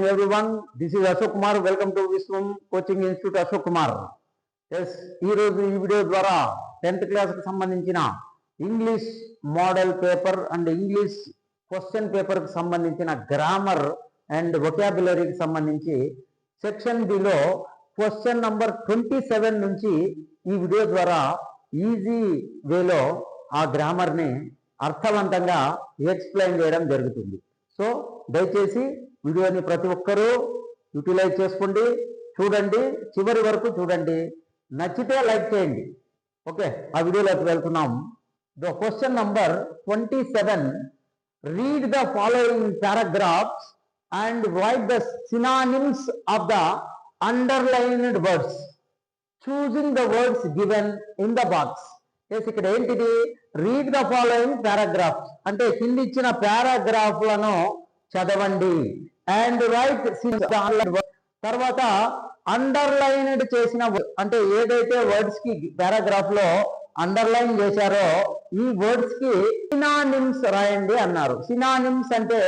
morning everyone. This is Ashok Kumar. Welcome to Viswam Coaching Institute Ashok Kumar. Yes, ఈ video ద్వారా 10th class కి సంబంధించిన English model paper and English question paper కి సంబంధించిన grammar and వొకాబులరీకి సంబంధించి section B లో question number 27 నుంచి ఈ వీడియో ద్వారా ఈజీ వేలో ఆ గ్రామర్ ని అర్థవంతంగా ఎక్స్ప్లెయిన్ చేయడం జరుగుతుంది. సో దయచేసి వీడియోని ప్రతి ఒక్కరూ యూటిలైజ్ చేసుకోండి, చూడండి, చివరి వరకు చూడండి, నచ్చితే లైక్ చేయండి. ఓకే, ఆ వీడియోలోకి వెళ్తున్నాం. The question number 27, read the following paragraphs and right the synonyms of the underlined words choosing the words given in the box. ఇక్కడ ఏంటిది? రీడ్ ద ఫాలోయింగ్ పారాగ్రాఫ్స్ అంటే కింద ఇచ్చిన పారాగ్రాఫ్లను చదవండి. అండ్ రైట్ తర్వాత అండర్లైన్డ్ చేసిన అంటే ఏదైతే వర్డ్స్ కి పారాగ్రాఫ్ లో అండర్లైన్ చేశారో ఈ వర్డ్స్ కి సినానిమ్స్ రాయండి అన్నారు. సినానిమ్స్ అంటే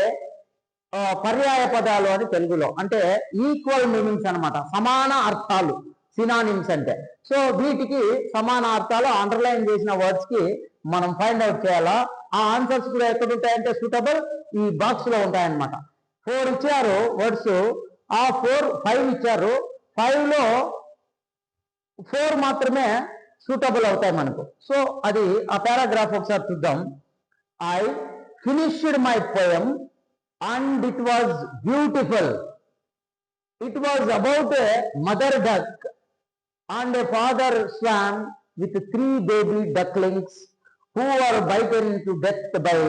పర్యాయ పదాలు అని తెలుగులో, అంటే ఈక్వల్ మీనింగ్స్ అన్నమాట, సమాన అర్థాలు సినానిమ్స్ అంటే. సో వీటికి సమాన అర్థాలు అండర్లైన్ చేసిన వర్డ్స్ కి మనం ఫైండ్ అవుట్ చేయాలా. ఆ ఆన్సర్స్ కూడా ఎక్కడ ఉంటాయంటే సూటబుల్ ఈ బాక్స్ లో ఉంటాయన్నమాట. 4 ఇచ్చారు వర్డ్స్, ఆ 5 ఇచ్చారు. 5 లో 4 మాత్రమే సూటబుల్ అవుతాయి మనకు. సో అది ఆ పారాగ్రాఫ్ ఒకసారి చూద్దాం. I finished my poem and it was beautiful. It was about a mother duck and a father swan with 3 baby ducklings who were bitten to death by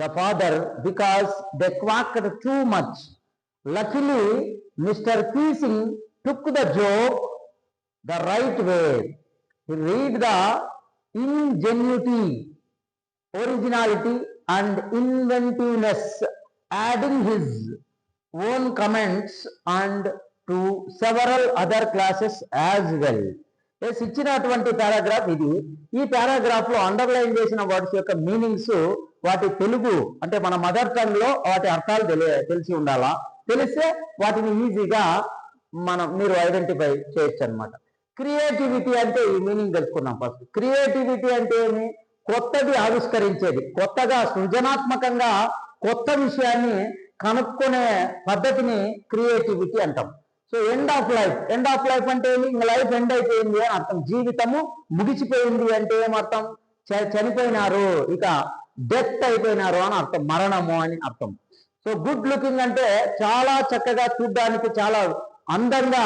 the father because they quacked too much. Luckily, Mr. Keesing took the joke the right way. He read the ingenuity, originality and inventiveness, adding his own comments and to several other classes as well. ఇచ్చినటువంటి paragraph ఇది. ఈ paragraph లో underline చేసిన words యొక్క meanings, వాటి తెలుగు అంటే మన mother tongue లో వాటి అర్థాలు తెలిసి ఉండాలా. తెలిస్తే వాటిని ఈజీగా మీరు ఐడెంటిఫై చేయొచ్చు అనమాట. క్రియేటివిటీ అంటే ఈ మీనింగ్ తెలుసుకున్నాం ఫస్ట్. క్రియేటివిటీ అంటే ఏమి? కొత్తది ఆవిష్కరించేది, కొత్తగా సృజనాత్మకంగా కొత్త విషయాన్ని కనుక్కునే పద్ధతిని క్రియేటివిటీ అంటాం. So end of life, end of life అంటే ఇంకా లైఫ్ ఎండ్ అయిపోయింది అని అర్థం. జీవితము ముగిసిపోయింది అంటే ఏమర్థం? చనిపోయినారు, ఇక డెత్ అయిపోయినారు అని అర్థం, మరణము అని అర్థం. సో గుడ్ లుకింగ్ అంటే చాలా చక్కగా చూడడానికి, చాలా అందంగా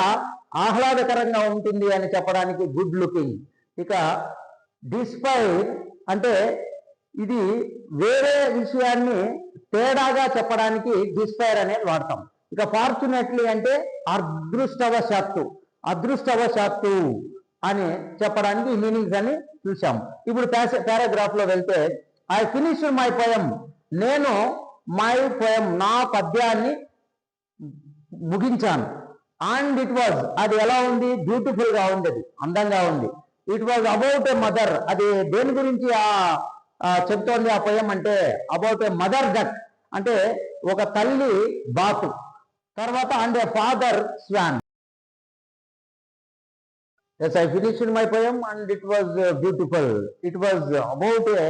ఆహ్లాదకరంగా ఉంటుంది అని చెప్పడానికి గుడ్ లుకింగ్. ఇక డిస్పైర్ అంటే ఇది వేరే విషయాన్ని తేడాగా చెప్పడానికి డిస్పైర్ అనేది వాడతాం. ఇక ఫార్చునేట్లీ అంటే అదృష్టవశాత్తు, అదృష్టవశాత్తు అని చెప్పడానికి మీనింగ్స్ అని చూసాం. ఇప్పుడు పారాగ్రాఫ్ లో వెళ్తే ఐ ఫినిష్ మై పోయం, నేను మై పోయం నా పద్యాన్ని ముగించాను. అండ్ ఇట్ వాజ్, అది ఎలా ఉంది? బ్యూటిఫుల్ గా ఉంది, అది అందంగా ఉంది. It was about a mother, అది దేని గురించి చెప్తోంది ఆ పోయం అంటే? అబౌట్ ఏ మదర్ డక్ అంటే ఒక తల్లి బాతు. తర్వాత and a father swan. Yes, I finished my poem and it was beautiful. It was about a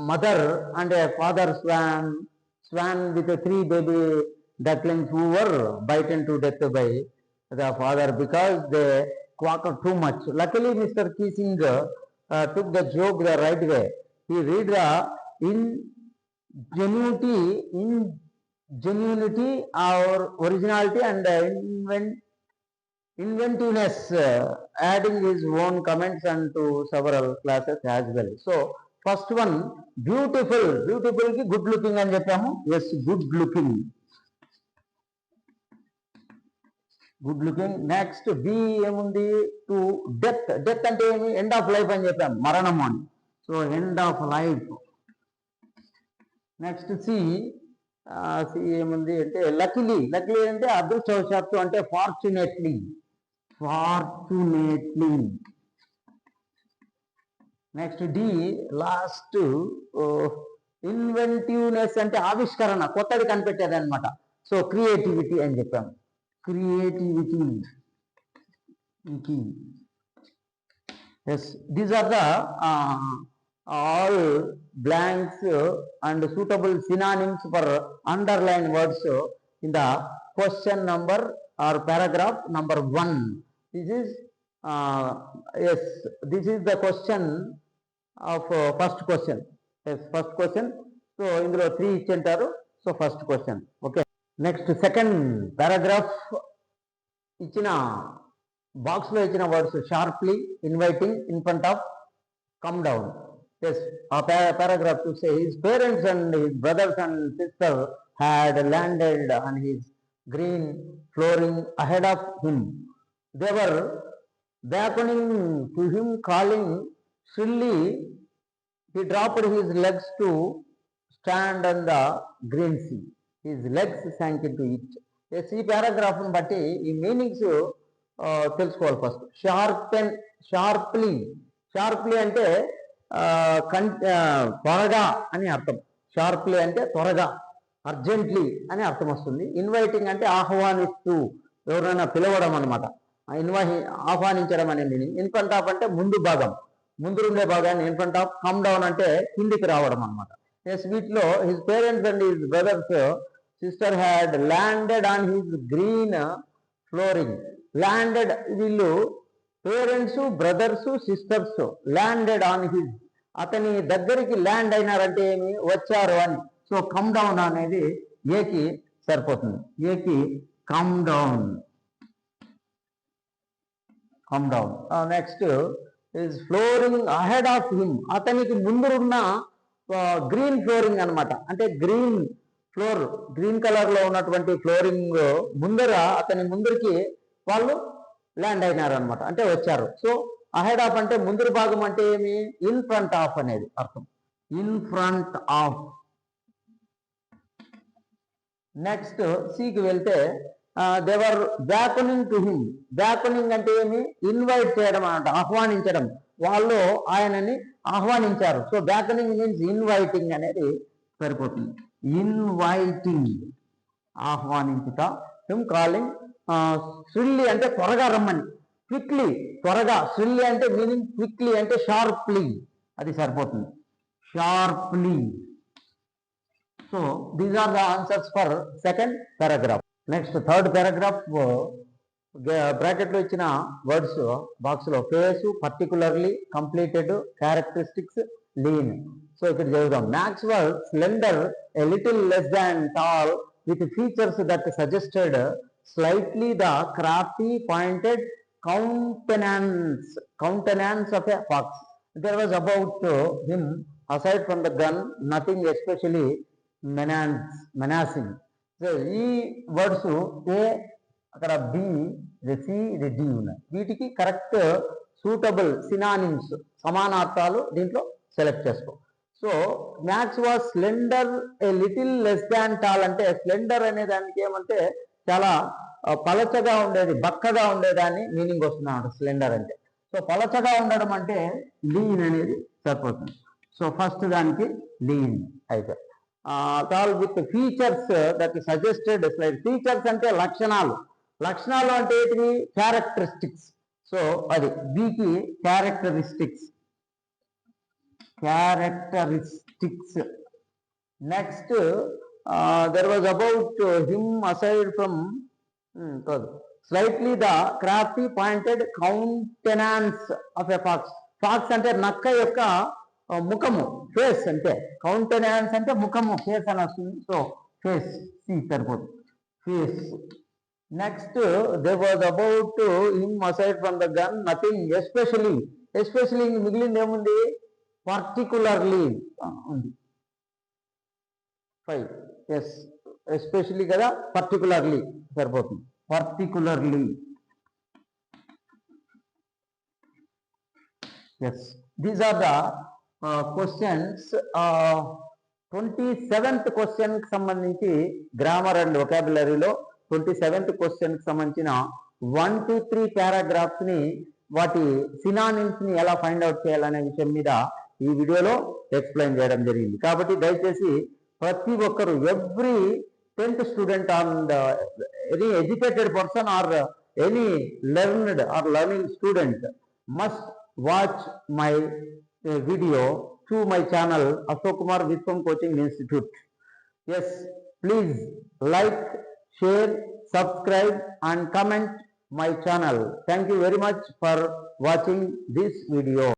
mother and a father swan with 3 baby ducklings who were bitten to death by the father because they quacked too much. Luckily, Mr. Keesing took the joke the right way. He read the ingenuity or originality and inventiveness, adding his own comments and to several classes as well. So first one, beautiful. Beautiful ki good looking అని చెప్పాము. Yes, good looking, good looking. Next B ఏముంది? To death. Death అంటే ఏమి? End of life అని చెప్పాము, మరణము అని. So end of life. Next C ఏముంది అంటే లక్కీలీ. లక్కీలీ అంటే అదృష్టవశాత్తు అంటే fortunately, fortunately. Next D last inventiveness అంటే ఆవిష్కరణ, కొత్తది కనిపెట్టేది అనమాట. సో క్రియేటివిటీ అని చెప్పాము. Creativity. Yes, these are the all blanks and suitable synonyms for underlined words in the question number or paragraph number 1. This is yes, this is the question of first question. Yes, first question. So indro 3 ichchantaru. So first question. Okay. Next second paragraph ichina box lo ichina words sharply, inviting, in front of, come down. Yes, a paragraph to say his parents and his brothers and sisters had landed on his green flooring ahead of him. They were beckoning to him, calling shrilly. He dropped his legs to stand on the green sea. His legs sank into it. Yes, ఈ paragraph ని బట్టి ఈ meanings తెలుసుకోవాలి. First sharply అంటే త్వరగా అని అర్థం. Sharply అంటే త్వరగా, అర్జెంట్లీ అని అర్థం వస్తుంది. ఇన్వైటింగ్ అంటే ఆహ్వానిస్తూ, ఎవరైనా పిలవడం అనమాట. ఆహ్వానించడం అనే మీనింగ్. ఇన్ ఫ్రంట్ ఆఫ్ అంటే ముందు భాగం, ముందు ఉండే భాగాన్ని in front of. Come down అంటే కిందికి రావడం అనమాట. ఎస్, వీటిలో his parents and his brothers sister had landed on his green flooring. Landed, వీళ్ళు parents, brothers, sisters landed on his, అతని దగ్గరికి ల్యాండ్ అయినారంటే ఏమి, వచ్చారు అని. సో కమ్ డౌన్ అనేది ఏకి సరిపోతుంది. ఏకి come down. Come down. Next is flooring ahead of him. అతనికి ముందున్న గ్రీన్ ఫ్లోరింగ్ అనమాట. అంటే గ్రీన్ ఫ్లోర్, గ్రీన్ కలర్ లో ఉన్నటువంటి ఫ్లోరింగ్ ముందర, అతని ముందరికి వాళ్ళు ల్యాండ్ అయినారు అనమాట, అంటే వచ్చారు. సో అహెడ్ ఆఫ్ అంటే ముందు భాగం అంటే ఏమి, ఇన్ ఫ్రంట్ ఆఫ్ అనేది అర్థం. In front of. నెక్స్ట్ సికి వెళ్తే దేవర్ బ్యాకనింగ్ టు హిమ్. బ్యాకనింగ్ అంటే ఏమి, ఇన్వైట్ చేయడం అన్నమాట, ఆహ్వానించడం. వాళ్ళు ఆయనని ఆహ్వానించారు. సో బ్యాకనింగ్ మీన్స్ ఇన్వైటింగ్ అనేది సరిపోతుంది. ఇన్వైటింగ్, ఆహ్వానించుట. Him calling. శ్రిల్లీ అంటే త్వరగా రమ్మని, క్విక్లీ, త్వరగా. శ్రిల్లీ అంటే మీనింగ్ క్విక్లీ అంటే షార్ప్లీ, అది సరిపోతుంది. Sharply. So these are the answers for second paragraph. Next third paragraph, బ్రాకెట్లో ఇచ్చిన వర్డ్స్ బాక్స్ లో face, particularly, completed, characteristics, lean. So ఇక్కడ చదువుదాం. Max was slender, a little less than tall, with features that suggested slightly the crafty, pointed countenance of a fox. There was about him, aside from the gun, nothing especially menacing. So ఈ words ఏ, అక్కడ B, C, D ఉన్నాయి. వీటికి correct suitable synonyms, సమానార్థాలు దీంట్లో select చేసుకో. So Max was slender, a little less than tall అంటే slender అనే దానికి ఏమంటే చాలా పలచగా ఉండేది, బక్కగా ఉండేదాన్ని మీనింగ్ వస్తుంది అన్నమాట స్లెండర్ అంటే. సో పలచగా ఉండడం అంటే లీన్ అనేది సరిపోతుంది. సో ఫస్ట్ దానికి లీన్ అయితే. Tall with features that suggested slide. Features అంటే లక్షణాలు. లక్షణాలు అంటే ఏంటివి, క్యారెక్టరిస్టిక్స్. సో అది బికి characteristics. Characteristics. Next there was about him, aside from slightly the crafty, pointed countenance of a fox. Fox అంటే నక్క యొక్క ముఖము, ఫేస్ అంటే. కౌంటెనాన్స్ అంటే ముఖము, ఫేస్ అని వస్తుంది. సో ఫేస్, సి సరిపోతుంది, face. Next there was about him, aside from the gun, nothing especially. Especially మిగిలింది ఏముంది, పర్టికులర్లీ ఉంది. 5. ఎస్, ఎస్పెషల్లీ కదా, పర్టికులర్లీ సరిపోతుంది. Particularly. Yes, these are the questions. 27th question కి సంబంధించి గ్రామర్ అండ్ వొకాబులరీలో 27th క్వశ్చన్ కి సంబంధించిన 1 to 3 పారాగ్రాఫ్స్ ని, వాటి సినానిమ్స్ ని ఎలా ఫైండ్ అవుట్ చేయాలనే విషయం మీద ఈ వీడియోలో ఎక్స్ప్లెయిన్ చేయడం జరిగింది. కాబట్టి దయచేసి ప్రతి ఒక్కరు every 10th student and any educated person or any learned or learning student must watch my video through my channel Ashok Kumar Viswam Coaching Institute. Yes, please like, share, subscribe and comment my channel. Thank you very much for watching this video.